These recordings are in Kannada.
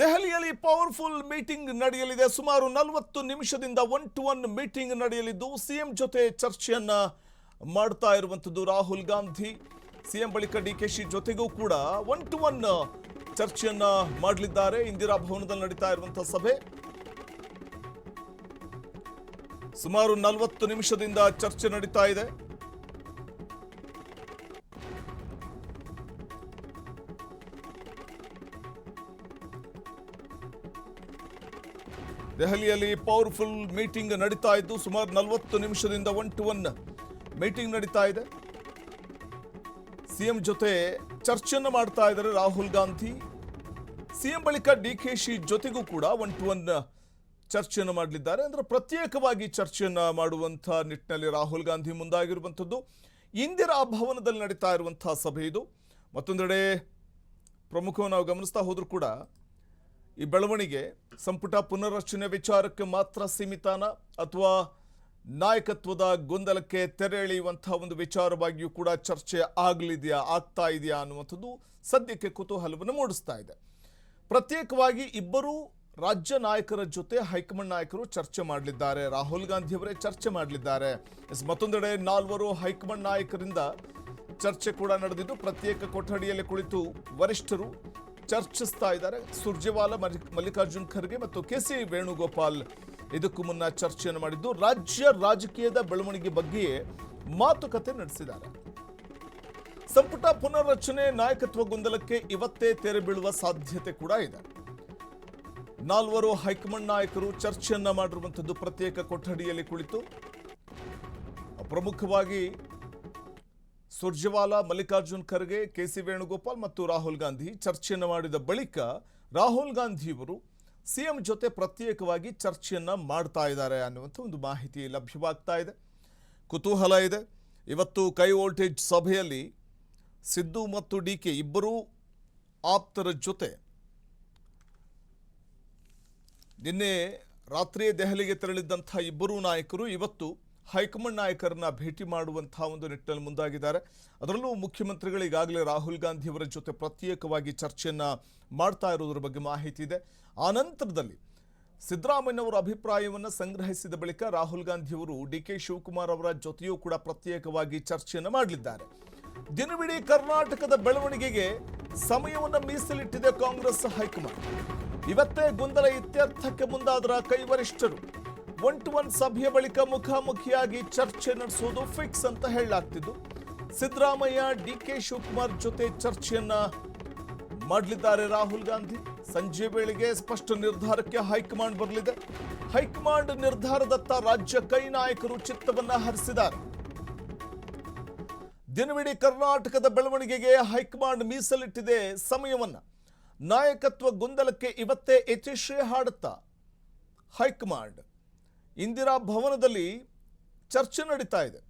ದೆಹಲಿಯಲ್ಲಿ ಪವರ್ಫುಲ್ ಮೀಟಿಂಗ್ ನಡೆಯಲಿದೆ. ಸುಮಾರು 40 ನಿಮಿಷದಿಂದ 1-to-1 ಮೀಟಿಂಗ್ ನಡೆಯಲಿದ್ದು ಸಿಎಂ ಜೊತೆ ಚರ್ಚೆಯನ್ನ ಮಾಡ್ತಾ ಇರುವಂತದ್ದು ರಾಹುಲ್ ಗಾಂಧಿ. ಸಿಎಂ ಬಳಿಕ ಡಿಕೆಶಿ ಜೊತೆಗೂ ಕೂಡ 1-to-1 ಚರ್ಚೆಯನ್ನ ಮಾಡಲಿದ್ದಾರೆ. ಇಂದಿರಾ ಭವನದಲ್ಲಿ ನಡೀತಾ ಇರುವಂತಹ ಸಭೆ ಸುಮಾರು 40 ನಿಮಿಷದಿಂದ ಚರ್ಚೆ ನಡೀತಾ ಇದೆ. ದೆಹಲಿಯಲ್ಲಿ ಪವರ್ಫುಲ್ ಮೀಟಿಂಗ್ ನಡೀತಾ ಇದ್ದು ಸುಮಾರು 40 ನಿಮಿಷದಿಂದ 1-to-1 ಮೀಟಿಂಗ್ ನಡೀತಾ ಇದೆ. ಸಿಎಂ ಜೊತೆ ಚರ್ಚೆಯನ್ನು ಮಾಡ್ತಾ ಇದ್ದಾರೆ ರಾಹುಲ್ ಗಾಂಧಿ. ಸಿಎಂ ಬಳಿಕ ಡಿಕೆಶಿ ಜೊತೆಗೂ ಕೂಡ 1-to-1 ಚರ್ಚೆಯನ್ನು ಮಾಡಲಿದ್ದಾರೆ. ಅಂದ್ರೆ ಪ್ರತ್ಯೇಕವಾಗಿ ಚರ್ಚೆಯನ್ನ ಮಾಡುವಂತ ನಿಟ್ಟಿನಲ್ಲಿ ರಾಹುಲ್ ಗಾಂಧಿ ಮುಂದಾಗಿರುವಂಥದ್ದು. ಇಂದಿರಾ ಭವನದಲ್ಲಿ ನಡೀತಾ ಇರುವಂತಹ ಸಭೆ ಇದು. ಮತ್ತೊಂದೆಡೆ ಪ್ರಮುಖವಾಗಿ ನಾವು ಗಮನಿಸ್ತಾ ಹೋದ್ರೂ ಕೂಡ ಈ ಬೆಳವಣಿಗೆ ಸಂಪುಟ ಪುನರ್ರಚನೆ ವಿಚಾರಕ್ಕೆ ಮಾತ್ರ ಸೀಮಿತಾನ ಅಥವಾ ನಾಯಕತ್ವದ ಗೊಂದಲಕ್ಕೆ ತೆರೆ ಎಳೆಯುವಂತಹ ಒಂದು ವಿಚಾರವಾಗಿಯೂ ಕೂಡ ಚರ್ಚೆ ಆಗ್ತಾ ಇದೆಯಾ ಅನ್ನುವಂಥದ್ದು ಸದ್ಯಕ್ಕೆ ಕುತೂಹಲವನ್ನು ಮೂಡಿಸ್ತಾ ಇದೆ. ಪ್ರತ್ಯೇಕವಾಗಿ ಇಬ್ಬರು ರಾಜ್ಯ ನಾಯಕರ ಜೊತೆ ಹೈಕಮಾಂಡ್ ನಾಯಕರು ಚರ್ಚೆ ಮಾಡಲಿದ್ದಾರೆ. ರಾಹುಲ್ ಗಾಂಧಿ ಅವರೇ ಚರ್ಚೆ ಮಾಡಲಿದ್ದಾರೆ. ಮತ್ತೊಂದೆಡೆ 4 ಹೈಕಮಾಂಡ್ ನಾಯಕರಿಂದ ಚರ್ಚೆ ಕೂಡ ನಡೆದಿದ್ದು ಪ್ರತ್ಯೇಕ ಕೊಠಡಿಯಲ್ಲಿ ಕುಳಿತು ವರಿಷ್ಠರು ಚರ್ಚಿಸ್ತಾ ಇದ್ದಾರೆ. ಸುರ್ಜೇವಾಲಾ, ಮಲ್ಲಿಕಾರ್ಜುನ್ ಖರ್ಗೆ ಮತ್ತು ಕೆಸಿ ವೇಣುಗೋಪಾಲ್ ಇದಕ್ಕೂ ಮುನ್ನ ಚರ್ಚೆಯನ್ನು ಮಾಡಿದ್ದು ರಾಜ್ಯ ರಾಜಕೀಯದ ಬೆಳವಣಿಗೆ ಬಗ್ಗೆಯೇ ಮಾತುಕತೆ ನಡೆಸಿದ್ದಾರೆ. ಸಂಪುಟ ಪುನರ್ರಚನೆ ನಾಯಕತ್ವ ಗೊಂದಲಕ್ಕೆ ಇವತ್ತೇ ತೆರೆ ಬೀಳುವ ಸಾಧ್ಯತೆ ಕೂಡ ಇದೆ. 4 ಹೈಕಮಾಂಡ್ ನಾಯಕರು ಚರ್ಚೆಯನ್ನ ಮಾಡಿರುವಂಥದ್ದು ಪ್ರತ್ಯೇಕ ಕೊಠಡಿಯಲ್ಲಿ ಕುಳಿತು. ಪ್ರಮುಖವಾಗಿ ಸುರ್ಜೇವಾಲಾ, ಮಲ್ಲಿಕಾರ್ಜುನ್ ಖರ್ಗೆ, ಕೆಸಿ ವೇಣುಗೋಪಾಲ್ ಮತ್ತು ರಾಹುಲ್ ಗಾಂಧಿ ಚರ್ಚೆಯನ್ನು ಮಾಡಿದ ಬಳಿಕ ರಾಹುಲ್ ಗಾಂಧಿಯವರು ಸಿಎಂ ಜೊತೆ ಪ್ರತ್ಯೇಕವಾಗಿ ಚರ್ಚೆಯನ್ನ ಮಾಡ್ತಾ ಇದ್ದಾರೆ ಅನ್ನುವಂಥ ಒಂದು ಮಾಹಿತಿ ಲಭ್ಯವಾಗ್ತಾ ಇದೆ. ಕುತೂಹಲ ಇದೆ. ಇವತ್ತು ಕೈ ವೋಲ್ಟೇಜ್ ಸಭೆಯಲ್ಲಿ ಸಿದ್ದು ಮತ್ತು ಡಿಕೆ ಇಬ್ಬರೂ ಆಪ್ತರ ಜೊತೆ ನಿನ್ನೆ ರಾತ್ರಿ ದೆಹಲಿಗೆ ತೆರಳಿದ್ದಂಥ ಇಬ್ಬರೂ ನಾಯಕರು ಇವತ್ತು ಹೈಕಮಾಂಡ್ ನಾಯಕರನ್ನ ಭೇಟಿ ಮಾಡುವಂತಹ ಒಂದು ನಿಟ್ಟಿನಲ್ಲಿ ಮುಂದಾಗಿದ್ದಾರೆ. ಅದರಲ್ಲೂ ಮುಖ್ಯಮಂತ್ರಿಗಳು ಈಗಾಗಲೇ ರಾಹುಲ್ ಗಾಂಧಿ ಅವರ ಜೊತೆ ಪ್ರತ್ಯೇಕವಾಗಿ ಚರ್ಚೆಯನ್ನ ಮಾಡ್ತಾ ಇರೋದ್ರ ಬಗ್ಗೆ ಮಾಹಿತಿ ಇದೆ. ಆ ನಂತರದಲ್ಲಿ ಸಿದ್ದರಾಮಯ್ಯನವರ ಅಭಿಪ್ರಾಯವನ್ನು ಸಂಗ್ರಹಿಸಿದ ಬಳಿಕ ರಾಹುಲ್ ಗಾಂಧಿ ಅವರು ಡಿಕೆ ಶಿವಕುಮಾರ್ ಅವರ ಜೊತೆಯೂ ಕೂಡ ಪ್ರತ್ಯೇಕವಾಗಿ ಚರ್ಚೆಯನ್ನು ಮಾಡಲಿದ್ದಾರೆ. ದಿನವಿಡೀ ಕರ್ನಾಟಕದ ಬೆಳವಣಿಗೆಗೆ ಸಮಯವನ್ನು ಮೀಸಲಿಟ್ಟಿದೆ ಕಾಂಗ್ರೆಸ್ ಹೈಕಮಾಂಡ್. ಇವತ್ತೇ ಗೊಂದಲ ಇತ್ಯರ್ಥಕ್ಕೆ ಮುಂದಾದರ ಕೈವರಿಷ್ಠರು 1-to-1 ಸಭೆಯ ಬಳಿಕ ಮುಖಾಮುಖಿಯಾಗಿ ಚರ್ಚೆ ನಡೆಸುವುದು ಫಿಕ್ಸ್ ಅಂತ ಹೇಳಲಾಗ್ತಿದ್ದು ಸಿದ್ದರಾಮಯ್ಯ, ಡಿಕೆ ಶಿವಕುಮಾರ್ ಜೊತೆ ಚರ್ಚೆಯನ್ನ ಮಾಡಲಿದ್ದಾರೆ ರಾಹುಲ್ ಗಾಂಧಿ. ಸಂಜೆ ವೇಳೆಗೆ ಸ್ಪಷ್ಟ ನಿರ್ಧಾರಕ್ಕೆ ಹೈಕಮಾಂಡ್ ಬರಲಿದೆ. ಹೈಕಮಾಂಡ್ ನಿರ್ಧಾರದತ್ತ ರಾಜ್ಯ ಕೈ ನಾಯಕರು ಚಿತ್ತವನ್ನ ಹರಿಸಿದ್ದಾರೆ. ದಿನವಿಡೀ ಕರ್ನಾಟಕದ ಬೆಳವಣಿಗೆಗೆ ಹೈಕಮಾಂಡ್ ಮೀಸಲಿಟ್ಟಿದೆ ಸಮಯವನ್ನ. ನಾಯಕತ್ವ ಗೊಂದಲಕ್ಕೆ ಇವತ್ತೇ ಯಥೇಚ್ಛೆ ಹಾಡುತ್ತಾ ಹೈಕಮಾಂಡ್ ಇಂದಿರಾ ಭವನದಲ್ಲಿ ಚರ್ಚೆ ನಡೀತಾ ಇದೆ.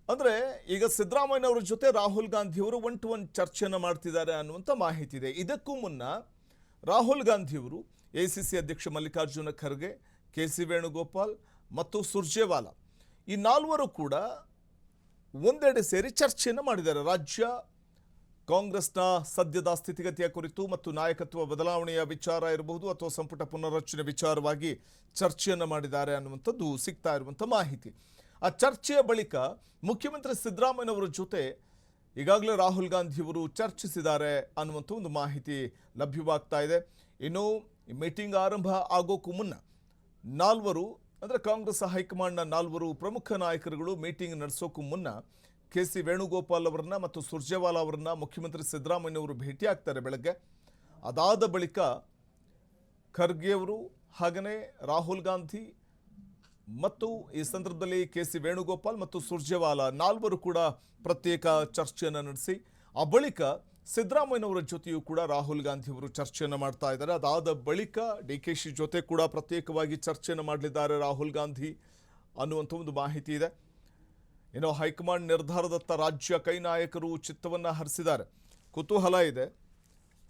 ಅಂದರೆ ಈಗ ಸಿದ್ದರಾಮಯ್ಯನವರ ಜೊತೆ ರಾಹುಲ್ ಗಾಂಧಿಯವರು 1-to-1 ಚರ್ಚೆಯನ್ನು ಮಾಡ್ತಿದ್ದಾರೆ ಅನ್ನುವಂಥ ಮಾಹಿತಿ ಇದೆ. ಇದಕ್ಕೂ ಮುನ್ನ ರಾಹುಲ್ ಗಾಂಧಿಯವರು ಎಸಿಸಿ ಅಧ್ಯಕ್ಷ ಮಲ್ಲಿಕಾರ್ಜುನ ಖರ್ಗೆ, ಕೆಸಿ ವೇಣುಗೋಪಾಲ್ ಮತ್ತು ಸುರ್ಜೇವಾಲಾ ಈ 4 ಕೂಡ ಒಂದೆಡೆ ಸೇರಿ ಚರ್ಚೆಯನ್ನು ಮಾಡಿದ್ದಾರೆ. ರಾಜ್ಯ ಕಾಂಗ್ರೆಸ್ನ ಸದ್ಯದ ಸ್ಥಿತಿಗತಿಯ ಕುರಿತು ಮತ್ತು ನಾಯಕತ್ವ ಬದಲಾವಣೆಯ ವಿಚಾರ ಇರಬಹುದು ಅಥವಾ ಸಂಪುಟ ಪುನರ್ರಚನೆ ವಿಚಾರವಾಗಿ ಚರ್ಚೆಯನ್ನು ಮಾಡಿದ್ದಾರೆ ಅನ್ನುವಂಥದ್ದು ಸಿಗ್ತಾ ಇರುವಂಥ ಮಾಹಿತಿ. ಆ ಚರ್ಚೆಯ ಬಳಿಕ ಮುಖ್ಯಮಂತ್ರಿ ಸಿದ್ದರಾಮಯ್ಯನವರ ಜೊತೆ ಈಗಾಗಲೇ ರಾಹುಲ್ ಗಾಂಧಿಯವರು ಚರ್ಚಿಸಿದ್ದಾರೆ ಅನ್ನುವಂಥ ಒಂದು ಮಾಹಿತಿ ಲಭ್ಯವಾಗ್ತಾ ಇದೆ. ಇನ್ನು ಈ ಮೀಟಿಂಗ್ ಆರಂಭ ಆಗೋಕ್ಕೂ ಮುನ್ನ 4 ಅಂದರೆ ಕಾಂಗ್ರೆಸ್ ಹೈಕಮಾಂಡ್ನ 4 ಪ್ರಮುಖ ನಾಯಕರುಗಳು ಮೀಟಿಂಗ್ ನಡೆಸೋಕ್ಕೂ ಮುನ್ನ ಕೆಸಿ ವೇಣುಗೋಪಾಲ್ ಅವರನ್ನ ಮತ್ತು ಸುರ್ಜೇವಾಲಾ ಅವರನ್ನ ಮುಖ್ಯಮಂತ್ರಿ ಸಿದ್ದರಾಮಯ್ಯನವರು ಭೇಟಿ ಆಗ್ತಾರೆ ಬೆಳಗ್ಗೆ. ಅದಾದ ಬಳಿಕ ಖರ್ಗೆ ಅವರು ಹಾಗೆಯೇ ರಾಹುಲ್ ಗಾಂಧಿ ಮತ್ತು ಈ ಸಂದರ್ಭದಲ್ಲಿ ಕೆಸಿ ವೇಣುಗೋಪಾಲ್ ಮತ್ತು ಸುರ್ಜೇವಾಲಾ 4 ಕೂಡ ಪ್ರತ್ಯೇಕ ಚರ್ಚೆಯನ್ನು ನಡೆಸಿ ಆ ಬಳಿಕ ಸಿದ್ದರಾಮಯ್ಯನವರ ಜೊತೆಯೂ ಕೂಡ ರಾಹುಲ್ ಗಾಂಧಿ ಅವರು ಚರ್ಚೆಯನ್ನು ಮಾಡ್ತಾ ಇದ್ದಾರೆ. ಅದಾದ ಬಳಿಕ ಡಿಕೆಶಿ ಜೊತೆ ಕೂಡ ಪ್ರತ್ಯೇಕವಾಗಿ ಚರ್ಚೆಯನ್ನು ಮಾಡಲಿದ್ದಾರೆ ರಾಹುಲ್ ಗಾಂಧಿ ಅನ್ನುವಂಥ ಒಂದು ಮಾಹಿತಿ ಇದೆ. ಇನ್ನು ಹೈಕಮಾಂಡ್ ನಿರ್ಧಾರದತ್ತ ರಾಜ್ಯ ಕೈ ನಾಯಕರು ಚಿತ್ತವನ್ನು ಹರಿಸಿದ್ದಾರೆ. ಕುತೂಹಲ ಇದೆ.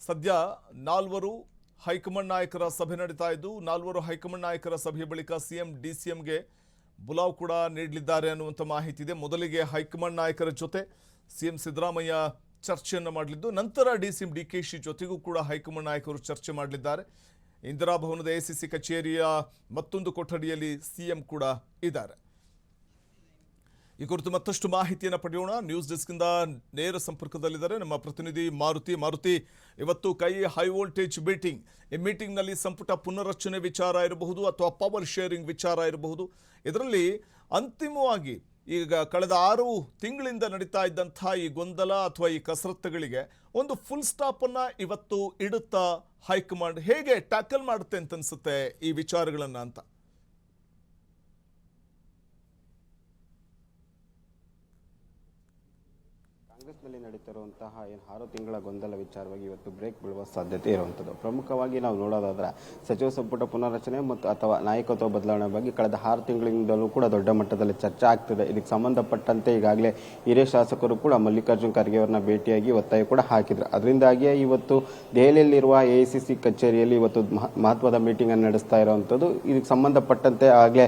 ಸದ್ಯ 4 ಹೈಕಮಾಂಡ್ ನಾಯಕರ ಸಭೆ ನಡೀತಾ ಇದ್ದು 4 ಹೈಕಮಾಂಡ್ ನಾಯಕರ ಸಭೆಯ ಬಳಿಕ ಸಿಎಂ ಡಿಸಿಎಂಗೆ ಬುಲಾವ್ ಕೂಡ ನೀಡಲಿದ್ದಾರೆ ಅನ್ನುವಂಥ ಮಾಹಿತಿ ಇದೆ. ಮೊದಲಿಗೆ ಹೈಕಮಾಂಡ್ ನಾಯಕರ ಜೊತೆ ಸಿಎಂ ಸಿದ್ದರಾಮಯ್ಯ ಚರ್ಚೆಯನ್ನು ಮಾಡಲಿದ್ದು ನಂತರ ಡಿಸಿಎಂ ಡಿಕೆಶಿ ಜೊತೆಗೂ ಕೂಡ ಹೈಕಮಾಂಡ್ ನಾಯಕರು ಚರ್ಚೆ ಮಾಡಲಿದ್ದಾರೆ. ಇಂದಿರಾ ಭವನದ ಎಸಿಸಿ ಕಚೇರಿಯ ಮತ್ತೊಂದು ಕೊಠಡಿಯಲ್ಲಿ ಸಿಎಂ ಕೂಡ ಇದ್ದಾರೆ. ಈ ಕುರಿತು ಮತ್ತಷ್ಟು ಮಾಹಿತಿಯನ್ನು ಪಡೆಯೋಣ. ನ್ಯೂಸ್ ಡೆಸ್ಕ್ನಿಂದ ನೇರ ಸಂಪರ್ಕದಲ್ಲಿದ್ದಾರೆ ನಮ್ಮ ಪ್ರತಿನಿಧಿ ಮಾರುತಿ. ಇವತ್ತು ಹೈ ವೋಲ್ಟೇಜ್ ಮೀಟಿಂಗ್. ಈ ಮೀಟಿಂಗ್ನಲ್ಲಿ ಸಂಪುಟ ಪುನರ್ರಚನೆ ವಿಚಾರ ಇರಬಹುದು ಅಥವಾ ಪವರ್ ಶೇರಿಂಗ್ ವಿಚಾರ ಇರಬಹುದು. ಇದರಲ್ಲಿ ಅಂತಿಮವಾಗಿ ಈಗ ಕಳೆದ 6 ತಿಂಗಳಿಂದ ನಡೀತಾ ಇದ್ದಂಥ ಈ ಗೊಂದಲ ಅಥವಾ ಈ ಕಸರತ್ತುಗಳಿಗೆ ಒಂದು ಫುಲ್ ಸ್ಟಾಪ್ ಅನ್ನ ಇವತ್ತು ಇಡುತ್ತಾ ಹೈಕಮಾಂಡ್ ಹೇಗೆ ಟ್ಯಾಕಲ್ ಮಾಡುತ್ತೆ ಅಂತ ಅನ್ಸುತ್ತೆ ಈ ವಿಚಾರಗಳನ್ನ ಅಂತ? ಕಾಂಗ್ರೆಸ್ನಲ್ಲಿ ನಡೀತಿರುವಂತಹ 6 ತಿಂಗಳ ಗೊಂದಲ ವಿಚಾರವಾಗಿ ಇವತ್ತು ಬ್ರೇಕ್ ಬೀಳುವ ಸಾಧ್ಯತೆ ಇರುವಂಥದ್ದು. ಪ್ರಮುಖವಾಗಿ ನಾವು ನೋಡೋದಾದ್ರೆ ಸಚಿವ ಸಂಪುಟ ಪುನರ್ರಚನೆ ಮತ್ತು ಅಥವಾ ನಾಯಕತ್ವ ಬದಲಾವಣೆ ಬಗ್ಗೆ ಕಳೆದ 6 ತಿಂಗಳಿಂದಲೂ ಕೂಡ ದೊಡ್ಡ ಮಟ್ಟದಲ್ಲಿ ಚರ್ಚೆ ಆಗ್ತಿದೆ. ಇದಕ್ಕೆ ಸಂಬಂಧಪಟ್ಟಂತೆ ಈಗಾಗಲೇ ಹಿರಿಯ ಶಾಸಕರು ಕೂಡ ಮಲ್ಲಿಕಾರ್ಜುನ್ ಖರ್ಗೆ ಅವರನ್ನ ಭೇಟಿಯಾಗಿ ಒತ್ತಾಯ ಕೂಡ ಹಾಕಿದ್ರು. ಅದರಿಂದಾಗಿಯೇ ಇವತ್ತು ದೆಹಲಿಯಲ್ಲಿರುವ ಎಐಸಿಸಿ ಕಚೇರಿಯಲ್ಲಿ ಇವತ್ತು ಮಹತ್ವದ ಮೀಟಿಂಗ್ ಅನ್ನು ನಡೆಸ್ತಾ ಇರುವಂಥದ್ದು. ಇದಕ್ಕೆ ಸಂಬಂಧಪಟ್ಟಂತೆ ಆಗಲೇ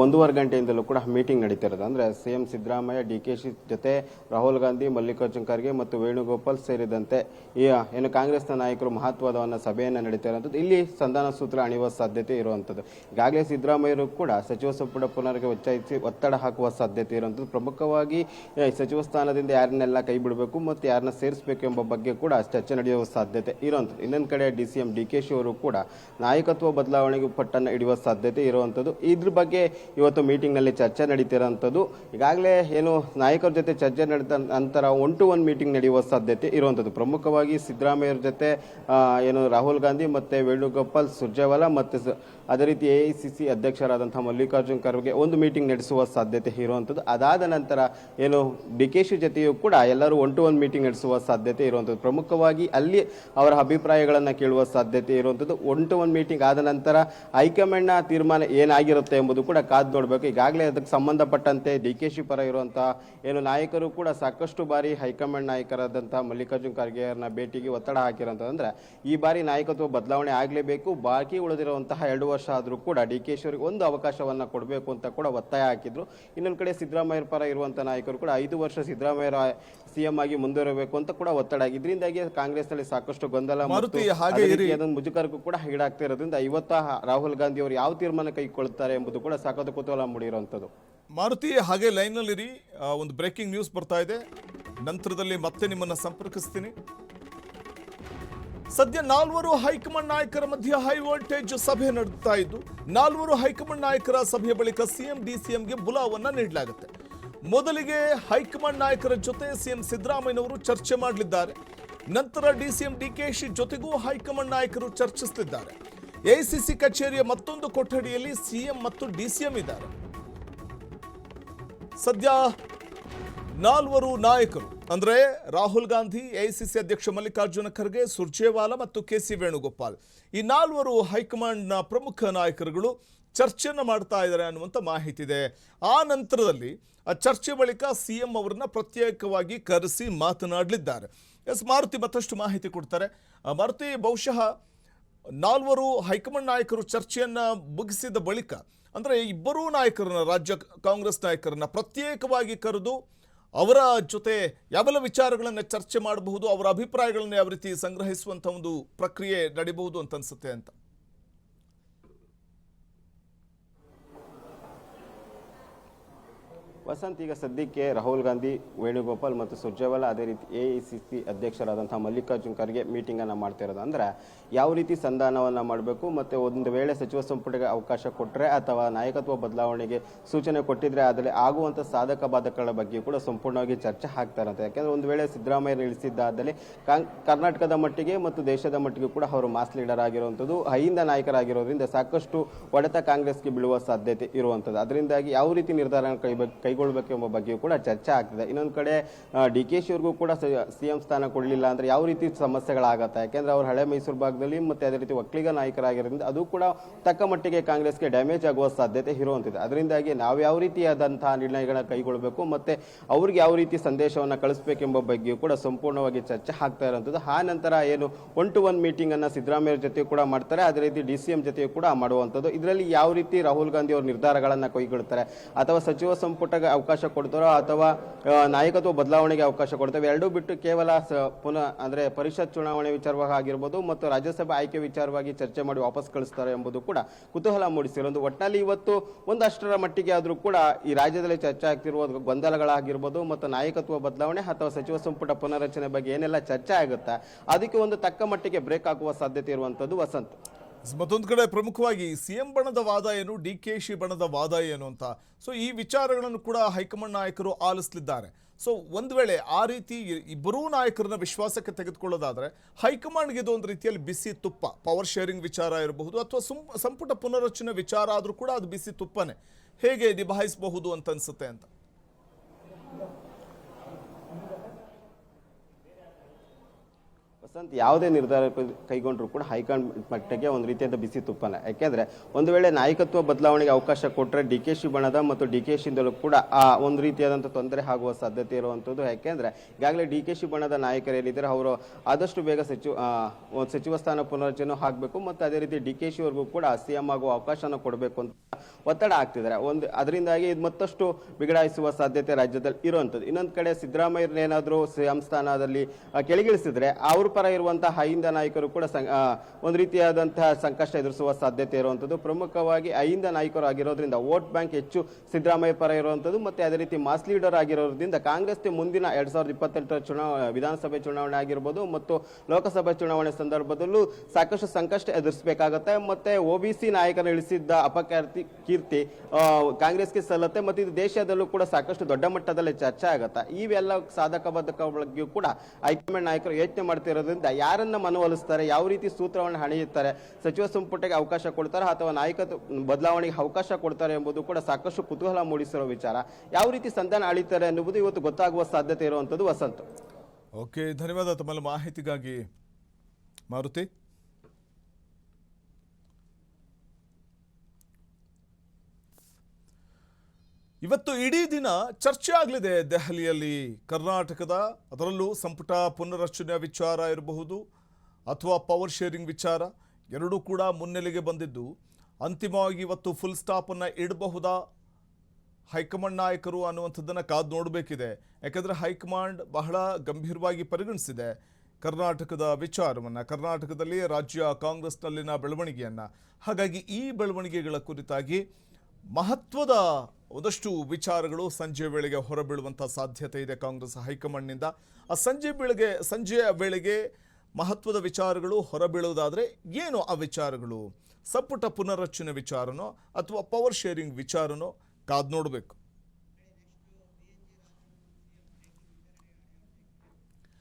1.5 ಗಂಟೆಯಿಂದಲೂ ಕೂಡ ಮೀಟಿಂಗ್ ನಡೀತಿರೋದು. ಅಂದ್ರೆ ಸಿಎಂ ಸಿದ್ದರಾಮಯ್ಯ, ಡಿಕೆಶಿ ಜೊತೆ ರಾಹುಲ್ ಗಾಂಧಿ, ಮಲ್ಲಿಕಾರ್ಜುನ್ ಖರ್ಗೆ ಮತ್ತು ವೇಣುಗೋಪಾಲ್ ಸೇರಿದಂತೆ ಏನು ಕಾಂಗ್ರೆಸ್ನ ನಾಯಕರು ಮಹತ್ವದ ಸಭೆಯನ್ನು ನಡೀತಿರುವಂಥದ್ದು. ಇಲ್ಲಿ ಸಂಧಾನ ಸೂತ್ರ ಅಣಿಯುವ ಸಾಧ್ಯತೆ ಇರುವಂಥದ್ದು. ಈಗಾಗಲೇ ಸಿದ್ದರಾಮಯ್ಯರು ಕೂಡ ಸಚಿವ ಸಂಪುಟ ಪುನರ್ಗೆ ಒತ್ತಡ ಹಾಕುವ ಸಾಧ್ಯತೆ ಇರುವಂಥದ್ದು. ಪ್ರಮುಖವಾಗಿ ಸಚಿವ ಸ್ಥಾನದಿಂದ ಯಾರನ್ನೆಲ್ಲ ಕೈ ಬಿಡಬೇಕು ಮತ್ತು ಯಾರನ್ನ ಸೇರಿಸಬೇಕು ಎಂಬ ಬಗ್ಗೆ ಕೂಡ ಚರ್ಚೆ ನಡೆಯುವ ಸಾಧ್ಯತೆ ಇರುವಂಥದ್ದು. ಇನ್ನೊಂದು ಕಡೆ ಸಿಎಂ ಡಿಕೆಶಿ ಅವರು ಕೂಡ ನಾಯಕತ್ವ ಬದಲಾವಣೆಗೆ ಪಟ್ಟನ್ನು ಹಿಡಿಯುವ ಸಾಧ್ಯತೆ ಇರುವಂಥದ್ದು. ಇದ್ರ ಬಗ್ಗೆ ಇವತ್ತು ಮೀಟಿಂಗ್ನಲ್ಲಿ ಚರ್ಚೆ ನಡೀತಿರುವಂಥದ್ದು. ಈಗಾಗಲೇ ಏನು ನಾಯಕರ ಜೊತೆ ಚರ್ಚೆ ನಡೆದ ನಂತರ 1-to-1 ಮೀಟಿಂಗ್ ನಡೆಯುವ ಸಾಧ್ಯತೆ ಇರುವಂಥದ್ದು. ಪ್ರಮುಖವಾಗಿ ಸಿದ್ದರಾಮಯ್ಯರ ಜೊತೆ ಏನು ರಾಹುಲ್ ಗಾಂಧಿ ಮತ್ತೆ ವೇಣುಗೋಪಾಲ್, ಸುರ್ಜೇವಾಲಾ ಮತ್ತು ಅದೇ ರೀತಿ ಎಐಸಿಸಿ ಅಧ್ಯಕ್ಷರಾದಂತಹ ಮಲ್ಲಿಕಾರ್ಜುನ್ ಖರ್ಗೆ ಒಂದು ಮೀಟಿಂಗ್ ನಡೆಸುವ ಸಾಧ್ಯತೆ ಇರುವಂಥದ್ದು. ಅದಾದ ನಂತರ ಏನು ಡಿಕೆಶಿ ಜೊತೆಯೂ ಕೂಡ ಎಲ್ಲರೂ 1-to-1 ಮೀಟಿಂಗ್ ನಡೆಸುವ ಸಾಧ್ಯತೆ ಇರುವಂಥದ್ದು. ಪ್ರಮುಖವಾಗಿ ಅಲ್ಲಿ ಅವರ ಅಭಿಪ್ರಾಯಗಳನ್ನು ಕೇಳುವ ಸಾಧ್ಯತೆ ಇರುವಂಥದ್ದು. 1-to-1 ಮೀಟಿಂಗ್ ಆದ ನಂತರ ಹೈಕಮಾಂಡ್ನ ತೀರ್ಮಾನ ಏನಾಗಿರುತ್ತೆ ಎಂಬುದು ಕೂಡ ಕಾದು ನೋಡಬೇಕು. ಈಗಾಗಲೇ ಅದಕ್ಕೆ ಸಂಬಂಧಪಟ್ಟಂತೆ ಡಿಕೆಶಿ ಪರ ಇರುವಂತಹ ಏನು ನಾಯಕರು ಕೂಡ ಸಾಕಷ್ಟು ಬಾರಿ ಹೈಕಮಾಂಡ್ ನಾಯಕರಾದಂತಹ ಮಲ್ಲಿಕಾರ್ಜುನ್ ಖರ್ಗೆ ಅವರನ್ನ ಭೇಟಿಗೆ ಒತ್ತಡ ಹಾಕಿರೋಂಥದ್ದು. ಈ ಬಾರಿ ನಾಯಕತ್ವ ಬದಲಾವಣೆ ಆಗಲೇಬೇಕು, ಬಾಕಿ ಉಳಿದಿರುವಂತಹ 2 ವರ್ಷ ಆದರೂ ಕೂಡ ಡಿಕೆಶಿ ಅವರಿಗೆ ಒಂದು ಅವಕಾಶವನ್ನ ಕೊಡಬೇಕು ಅಂತ ಕೂಡ ಒತ್ತಾಯ ಹಾಕಿದ್ರು. ಇನ್ನೊಂದು ಕಡೆ ಸಿದ್ದರಾಮಯ್ಯ ಪರ ಇರುವಂತಹ ನಾಯಕರು ಕೂಡ 5 ವರ್ಷ ಸಿದ್ದರಾಮಯ್ಯ ಸಿಎಂ ಆಗಿ ಮುಂದುವರಬೇಕು ಅಂತ ಕೂಡ ಒತ್ತಡ ಆಗಿದ್ರಿಂದಾಗಿ ಕಾಂಗ್ರೆಸ್ ನಲ್ಲಿ ಸಾಕಷ್ಟು ಗೊಂದಲ ಮತ್ತು ಮುಜುಗರಕ್ಕೂ ಕೂಡ ಈಡಾಗ್ತಾ ಇರೋದ್ರಿಂದ ಇವತ್ತು ರಾಹುಲ್ ಗಾಂಧಿ ಅವರು ಯಾವ ತೀರ್ಮಾನ ಕೈಗೊಳ್ಳುತ್ತಾರೆ ಎಂಬುದು ಕೂಡ ಸಾಕಷ್ಟು ಕುತೂಹಲ ಮೂಡಿರುವಂಥದ್ದು. ಮಾರುತಿ, ಹಾಗೆ ಲೈನ್ನಲ್ಲಿರಿ. ಒಂದು ಬ್ರೇಕಿಂಗ್ ನ್ಯೂಸ್ ಬರ್ತಾ ಇದೆ, ನಂತರದಲ್ಲಿ ಮತ್ತೆ ನಿಮ್ಮನ್ನ ಸಂಪರ್ಕಿಸ್ತೀನಿ. ಸದ್ಯ 4 ಹೈಕಮಾಂಡ್ ನಾಯಕರ ಮಧ್ಯೆ ಹೈ ವೋಲ್ಟೇಜ್ ಸಭೆ ನಡೆಯುತ್ತಾ ಇದ್ದು, 4 ಹೈಕಮಾಂಡ್ ನಾಯಕರ ಸಭೆಯ ಬಳಿಕ ಸಿಎಂ ಡಿಸಿಎಂಗೆ ಬುಲಾವನ್ನ ನೀಡಲಾಗುತ್ತೆ. ಮೊದಲಿಗೆ ಹೈಕಮಾಂಡ್ ನಾಯಕರ ಜೊತೆ ಸಿಎಂ ಸಿದ್ದರಾಮಯ್ಯನವರು ಚರ್ಚೆ ಮಾಡಲಿದ್ದಾರೆ. ನಂತರ ಡಿಸಿಎಂ ಡಿಕೆಶಿ ಜೊತೆಗೂ ಹೈಕಮಾಂಡ್ ನಾಯಕರು ಚರ್ಚಿಸುತ್ತಿದ್ದಾರೆ. ಎಐಸಿಸಿ ಕಚೇರಿಯ ಮತ್ತೊಂದು ಕೊಠಡಿಯಲ್ಲಿ ಸಿಎಂ ಮತ್ತು ಡಿಸಿಎಂ ಇದ್ದಾರೆ. ಸದ್ಯ 4 ನಾಯಕರು ಅಂದ್ರೆ ರಾಹುಲ್ ಗಾಂಧಿ, ಎಐಸಿಸಿ ಅಧ್ಯಕ್ಷ ಮಲ್ಲಿಕಾರ್ಜುನ ಖರ್ಗೆ, ಸುರ್ಜೇವಾಲಾ ಮತ್ತು ಕೆಸಿ ವೇಣುಗೋಪಾಲ್, ಈ 4 ಹೈಕಮಾಂಡ್ನ ಪ್ರಮುಖ ನಾಯಕರುಗಳು ಚರ್ಚೆಯನ್ನು ಮಾಡ್ತಾ ಇದ್ದಾರೆ ಅನ್ನುವಂಥ ಮಾಹಿತಿ ಇದೆ. ಆ ನಂತರದಲ್ಲಿ ಆ ಚರ್ಚೆ ಬಳಿಕ ಸಿಎಂ ಅವರನ್ನ ಪ್ರತ್ಯೇಕವಾಗಿ ಕರೆಸಿ ಮಾತನಾಡಲಿದ್ದಾರೆ. ಮಾರುತಿ ಮತ್ತಷ್ಟು ಮಾಹಿತಿ ಕೊಡ್ತಾರೆ. ಮಾರುತಿ, ಬಹುಶಃ 4 ಹೈಕಮಾಂಡ್ ನಾಯಕರು ಚರ್ಚೆಯನ್ನ ಮುಗಿಸಿದ ಬಳಿಕ ಅಂದ್ರೆ ಇಬ್ಬರೂ ನಾಯಕರನ್ನ, ರಾಜ್ಯ ಕಾಂಗ್ರೆಸ್ ನಾಯಕರನ್ನ ಪ್ರತ್ಯೇಕವಾಗಿ ಕರೆದು ಅವರ ಜೊತೆ ಯಾವೆಲ್ಲ ವಿಚಾರಗಳನ್ನು ಚರ್ಚೆ ಮಾಡಬಹುದು, ಅವರ ಅಭಿಪ್ರಾಯಗಳನ್ನು ಯಾವ ರೀತಿ ಸಂಗ್ರಹಿಸುವಂತ ಒಂದು ಪ್ರಕ್ರಿಯೆ ನಡೀಬಹುದು ಅಂತ ಅನ್ಸುತ್ತೆ ಅಂತ? ವಸಂತ್, ಈಗ ಸದ್ಯಕ್ಕೆ ರಾಹುಲ್ ಗಾಂಧಿ, ವೇಣುಗೋಪಾಲ್ ಮತ್ತು ಸುರ್ಜೇವಾಲಾ ಅದೇ ರೀತಿ ಎಐಸಿಸಿ ಅಧ್ಯಕ್ಷರಾದಂತಹ ಮಲ್ಲಿಕಾರ್ಜುನ್ ಖರ್ಗೆ ಮೀಟಿಂಗ್ ಅನ್ನ ಮಾಡ್ತಾ ಇರೋದು. ಅಂದ್ರೆ ಯಾವ ರೀತಿ ಸಂಧಾನವನ್ನ ಮಾಡಬೇಕು ಮತ್ತೆ ಒಂದು ವೇಳೆ ಸಚಿವ ಸಂಪುಟಕ್ಕೆ ಅವಕಾಶ ಕೊಟ್ಟರೆ ಅಥವಾ ನಾಯಕತ್ವ ಬದಲಾವಣೆಗೆ ಸೂಚನೆ ಕೊಟ್ಟಿದ್ರೆ ಅದರಲ್ಲಿ ಆಗುವಂತ ಸಾಧಕ ಬಾಧಕಗಳ ಬಗ್ಗೆ ಕೂಡ ಸಂಪೂರ್ಣವಾಗಿ ಚರ್ಚೆ ಆಗ್ತಾ ಇರುತ್ತೆ. ಯಾಕಂದ್ರೆ ಒಂದು ವೇಳೆ ಸಿದ್ದರಾಮಯ್ಯ ಇಳಿಸಿದ್ದಾದಲ್ಲಿ ಕರ್ನಾಟಕದ ಮಟ್ಟಿಗೆ ಮತ್ತು ದೇಶದ ಮಟ್ಟಿಗೆ ಕೂಡ ಅವರು ಮಾಸ್ ಲೀಡರ್ ಆಗಿರುವಂಥದ್ದು, ಹೈಯಿಂದ ನಾಯಕರಾಗಿರೋದ್ರಿಂದ ಸಾಕಷ್ಟು ಹೊಡೆತ ಕಾಂಗ್ರೆಸ್ಗೆ ಬೀಳುವ ಸಾಧ್ಯತೆ ಇರುವಂಥದ್ದು. ಅದರಿಂದಾಗಿ ಯಾವ ರೀತಿ ನಿರ್ಧಾರ ಕೈಗೊಳ್ಳಬೇಕು ಎಂಬ ಬಗ್ಗೆ ಕೂಡ ಚರ್ಚೆ ಆಗ್ತಿದೆ. ಇನ್ನೊಂದು ಕಡೆ ಡಿಕೆಶಿ ಅವ್ರಿಗೂ ಕೂಡ ಸಿಎಂ ಸ್ಥಾನ ಕೊಡಲಿಲ್ಲ ಅಂದ್ರೆ ಯಾವ ರೀತಿ ಸಮಸ್ಯೆಗಳಾಗತ್ತೆ. ಯಾಕೆಂದ್ರೆ ಅವರು ಹಳೆ ಮೈಸೂರು ಭಾಗದಲ್ಲಿ ಮತ್ತೆ ಅದೇ ರೀತಿ ಒಕ್ಕಲಿಗ ನಾಯಕರಾಗಿರೋದ್ರಿಂದ ಅದು ಕೂಡ ತಕ್ಕ ಮಟ್ಟಿಗೆ ಕಾಂಗ್ರೆಸ್ಗೆ ಡ್ಯಾಮೇಜ್ ಆಗುವ ಸಾಧ್ಯತೆ ಇರುವಂತಿದೆ. ಅದರಿಂದಾಗಿ ನಾವು ಯಾವ ರೀತಿಯಾದಂತಹ ನಿರ್ಣಯಗಳನ್ನ ಕೈಗೊಳ್ಳಬೇಕು ಮತ್ತೆ ಅವ್ರಿಗೆ ಯಾವ ರೀತಿ ಸಂದೇಶವನ್ನ ಕಳಿಸಬೇಕೆಂಬ ಬಗ್ಗೆ ಕೂಡ ಸಂಪೂರ್ಣವಾಗಿ ಚರ್ಚೆ ಆಗ್ತಾ ಇರುವಂತದ್ದು. ಆ ನಂತರ ಏನು 1-to-1 ಮೀಟಿಂಗ್ ಅನ್ನ ಸಿದ್ದರಾಮಯ್ಯ ಜೊತೆ ಕೂಡ ಮಾಡ್ತಾರೆ, ಅದೇ ರೀತಿ ಡಿಸಿಎಂ ಜೊತೆ ಕೂಡ ಮಾಡುವಂಥದ್ದು. ಇದರಲ್ಲಿ ಯಾವ ರೀತಿ ರಾಹುಲ್ ಗಾಂಧಿ ಅವರು ನಿರ್ಧಾರಗಳನ್ನ ಕೈಗೊಳ್ಳುತ್ತಾರೆ ಅಥವಾ ಸಚಿವ ಸಂಪುಟ ಪುನರ್ರಚನೆಗೆ ಅವಕಾಶ ಕೊಡ್ತಾರೋ ಅಥವಾ ನಾಯಕತ್ವ ಬದಲಾವಣೆಗೆ ಅವಕಾಶ ಕೊಡ್ತೇವೆ. ಎರಡೂ ಬಿಟ್ಟು ಕೇವಲ ಪುನಃ ಅಂದರೆ ಪರಿಷತ್ ಚುನಾವಣೆ ವಿಚಾರವಾಗಿ ಆಗಿರ್ಬೋದು ಮತ್ತು ರಾಜ್ಯಸಭೆ ಆಯ್ಕೆ ವಿಚಾರವಾಗಿ ಚರ್ಚೆ ಮಾಡಿ ವಾಪಸ್ ಕಳಿಸ್ತಾರೆ ಎಂಬುದು ಕೂಡ ಕುತೂಹಲ ಮೂಡಿಸಿರೋದು. ಒಟ್ಟಿನಲ್ಲಿ ಇವತ್ತು ಒಂದಷ್ಟರ ಮಟ್ಟಿಗೆ ಆದರೂ ಕೂಡ ಈ ರಾಜ್ಯದಲ್ಲಿ ಚರ್ಚೆ ಆಗ್ತಿರುವ ಗೊಂದಲಗಳಾಗಿರ್ಬೋದು ಮತ್ತು ನಾಯಕತ್ವ ಬದಲಾವಣೆ ಅಥವಾ ಸಚಿವ ಸಂಪುಟ ಪುನರ್ರಚನೆ ಬಗ್ಗೆ ಏನೆಲ್ಲ ಚರ್ಚೆ ಆಗುತ್ತಾ ಅದಕ್ಕೆ ಒಂದು ತಕ್ಕ ಮಟ್ಟಿಗೆ ಬ್ರೇಕ್ ಆಗುವ ಸಾಧ್ಯತೆ ಇರುವಂತದ್ದು ವಸಂತ್. ಮತ್ತೊಂದು ಕಡೆ ಪ್ರಮುಖವಾಗಿ ಸಿಎಂ ಬಣದ ವಾದ ಏನು, DKಶಿ ಬಣದ ವಾದ ಏನು ಅಂತ, ಸೊ ಈ ವಿಚಾರಗಳನ್ನು ಕೂಡ ಹೈಕಮಾಂಡ್ ನಾಯಕರು ಆಲಿಸಲಿದ್ದಾರೆ. ಸೊ ಒಂದು ವೇಳೆ ಆ ರೀತಿ ಇಬ್ಬರೂ ನಾಯಕರನ್ನ ವಿಶ್ವಾಸಕ್ಕೆ ತೆಗೆದುಕೊಳ್ಳೋದಾದ್ರೆ ಹೈಕಮಾಂಡ್ಗೆ ಇದು ಒಂದು ರೀತಿಯಲ್ಲಿ ಬಿಸಿ ತುಪ್ಪ. ಪವರ್ ಶೇರಿಂಗ್ ವಿಚಾರ ಇರಬಹುದು ಅಥವಾ ಸಂಪುಟ ಪುನರ್ರಚನೆ ವಿಚಾರ ಆದರೂ ಕೂಡ ಅದು ಬಿಸಿ ತುಪ್ಪನೇ. ಹೇಗೆ ನಿಭಾಯಿಸಬಹುದು ಅಂತ ಅನ್ಸುತ್ತೆ ಅಂತ. ವಸಂತ್, ಯಾವುದೇ ನಿರ್ಧಾರ ಕೈಗೊಂಡ್ರು ಕೂಡ ಹೈಕಮಾಂಡ್ ಮಟ್ಟಿಗೆ ಒಂದು ರೀತಿಯಾದ ಬಿಸಿ ತುಪ್ಪನ. ಯಾಕೆಂದ್ರೆ ಒಂದು ವೇಳೆ ನಾಯಕತ್ವ ಬದಲಾವಣೆಗೆ ಅವಕಾಶ ಕೊಟ್ಟರೆ DKಶಿ ಬಣದ ಮತ್ತು DKಶಿಯಿಂದಲೂ ಕೂಡ ಆ ಒಂದು ರೀತಿಯಾದಂಥ ತೊಂದರೆ ಆಗುವ ಸಾಧ್ಯತೆ ಇರುವಂಥದ್ದು. ಯಾಕೆಂದ್ರೆ ಈಗಾಗಲೇ DKಶಿ ಬಣದ ನಾಯಕರು ಏನಿದ್ದಾರೆ ಅವರು ಆದಷ್ಟು ಬೇಗ ಸಚಿವ ಸ್ಥಾನ ಪುನರ್ರಚನೆ ಆಗಬೇಕು ಮತ್ತು ಅದೇ ರೀತಿ DKಶಿ ಅವ್ರಿಗೂ ಕೂಡ CM ಆಗುವ ಅವಕಾಶನ ಕೊಡಬೇಕು ಅಂತ ಒತ್ತಡ ಆಗ್ತಿದ್ದಾರೆ. ಅದರಿಂದಾಗಿ ಇದು ಮತ್ತಷ್ಟು ಬಿಗಡಾಯಿಸುವ ಸಾಧ್ಯತೆ ರಾಜ್ಯದಲ್ಲಿ ಇರುವಂಥದ್ದು. ಇನ್ನೊಂದು ಕಡೆ ಸಿದ್ದರಾಮಯ್ಯನೇನಾದರೂ CM ಸ್ಥಾನದಲ್ಲಿ ಕೆಳಗಿಳಿಸಿದ್ರೆ ಅವ್ರ ಪರ ಇರುವಂತಹ ಅಹಿಂದ ನಾಯಕರು ಕೂಡ ಒಂದು ರೀತಿಯಾದಂತಹ ಸಂಕಷ್ಟ ಎದುರಿಸುವ ಸಾಧ್ಯತೆ ಇರುವಂಥದ್ದು. ಪ್ರಮುಖವಾಗಿ ಅಹಿಂದ ನಾಯಕರು ಆಗಿರೋದ್ರಿಂದ ವೋಟ್ ಬ್ಯಾಂಕ್ ಹೆಚ್ಚು ಸಿದ್ದರಾಮಯ್ಯ ಪರ ಇರುವಂಥದ್ದು ಮತ್ತೆ ಅದೇ ರೀತಿ ಮಾಸ್ ಲೀಡರ್ ಆಗಿರೋದ್ರಿಂದ ಕಾಂಗ್ರೆಸ್ಗೆ ಮುಂದಿನ 2028 ವಿಧಾನಸಭೆ ಚುನಾವಣೆ ಆಗಿರ್ಬೋದು ಮತ್ತು ಲೋಕಸಭೆ ಚುನಾವಣೆ ಸಂದರ್ಭದಲ್ಲೂ ಸಾಕಷ್ಟು ಸಂಕಷ್ಟ ಎದುರಿಸಬೇಕಾಗತ್ತೆ. ಮತ್ತೆ OBC ನಾಯಕರು ಇಳಿಸಿದ್ದ ಕೀರ್ತಿ ಕಾಂಗ್ರೆಸ್ಗೆ ಸಲ್ಲತ್ತೆ ಮತ್ತು ಇದು ದೇಶದಲ್ಲೂ ಕೂಡ ಸಾಕಷ್ಟು ದೊಡ್ಡ ಮಟ್ಟದಲ್ಲಿ ಚರ್ಚೆ ಆಗತ್ತೆ. ಇವೆಲ್ಲ ಸಾಧಕ ಬಾಧಕ ಬಗ್ಗೆ ಕೂಡ ಹೈಕಮಾಂಡ್ ನಾಯಕರು ಯೋಚನೆ ಮಾಡ್ತಿರೋದ್ರಿಂದ ಯಾರನ್ನ ಮನವೊಲಿಸ್ತಾರೆ, ಯಾವ ರೀತಿ ಸೂತ್ರವನ್ನು ಹಣಿಯುತ್ತಾರೆ, ಸಚಿವ ಸಂಪುಟಕ್ಕೆ ಅವಕಾಶ ಕೊಡ್ತಾರೆ ಅಥವಾ ನಾಯಕತ್ವ ಬದಲಾವಣೆಗೆ ಅವಕಾಶ ಕೊಡ್ತಾರೆ ಎಂಬುದು ಕೂಡ ಸಾಕಷ್ಟು ಕುತೂಹಲ ಮೂಡಿಸಿರೋ ವಿಚಾರ. ಯಾವ ರೀತಿ ಸಂಧಾನ ಅಳಿತಾರೆ ಎನ್ನುವುದು ಇವತ್ತು ಗೊತ್ತಾಗುವ ಸಾಧ್ಯತೆ ಇರುವಂತದ್ದು ವಸಂತ್. ಓಕೆ, ಧನ್ಯವಾದ ತಮ್ಮ ಮಾಹಿತಿಗಾಗಿ ಮಾರುತಿ. ಇವತ್ತು ಇಡೀ ದಿನ ಚರ್ಚೆ ಆಗಲಿದೆ ದೆಹಲಿಯಲ್ಲಿ. ಕರ್ನಾಟಕದ ಅದರಲ್ಲೂ ಸಂಪುಟ ಪುನರ್ರಚನೆಯ ವಿಚಾರ ಇರಬಹುದು ಅಥವಾ ಪವರ್ ಶೇರಿಂಗ್ ವಿಚಾರ ಎರಡೂ ಕೂಡ ಮುನ್ನೆಲೆಗೆ ಬಂದಿದ್ದು ಅಂತಿಮವಾಗಿ ಇವತ್ತು ಫುಲ್ ಸ್ಟಾಪನ್ನು ಇಡಬಹುದಾ ಹೈಕಮಾಂಡ್ ನಾಯಕರು ಅನ್ನುವಂಥದ್ದನ್ನು ಕಾದು ನೋಡಬೇಕಿದೆ. ಯಾಕಂದರೆ ಹೈಕಮಾಂಡ್ ಬಹಳ ಗಂಭೀರವಾಗಿ ಪರಿಗಣಿಸಿದೆ ಕರ್ನಾಟಕದ ವಿಚಾರವನ್ನು, ಕರ್ನಾಟಕದಲ್ಲಿ ರಾಜ್ಯ ಕಾಂಗ್ರೆಸ್ನಲ್ಲಿನ ಬೆಳವಣಿಗೆಯನ್ನು. ಹಾಗಾಗಿ ಈ ಬೆಳವಣಿಗೆಗಳ ಕುರಿತಾಗಿ ಮಹತ್ವದ ಒಂದಷ್ಟು ವಿಚಾರಗಳು ಸಂಜೆ ವೇಳೆಗೆ ಹೊರಬೀಳುವಂಥ ಸಾಧ್ಯತೆ ಇದೆ ಕಾಂಗ್ರೆಸ್ ಹೈಕಮಾಂಡ್ನಿಂದ. ಆ ಸಂಜೆಯ ವೇಳೆಗೆ ಮಹತ್ವದ ವಿಚಾರಗಳು ಹೊರಬೀಳುವುದಾದರೆ ಏನು ಆ ವಿಚಾರಗಳು? ಸಂಪುಟ ಪುನರ್ರಚನೆ ವಿಚಾರನೋ ಅಥವಾ ಪವರ್ ಶೇರಿಂಗ್ ವಿಚಾರನೋ ಕಾದು ನೋಡಬೇಕು.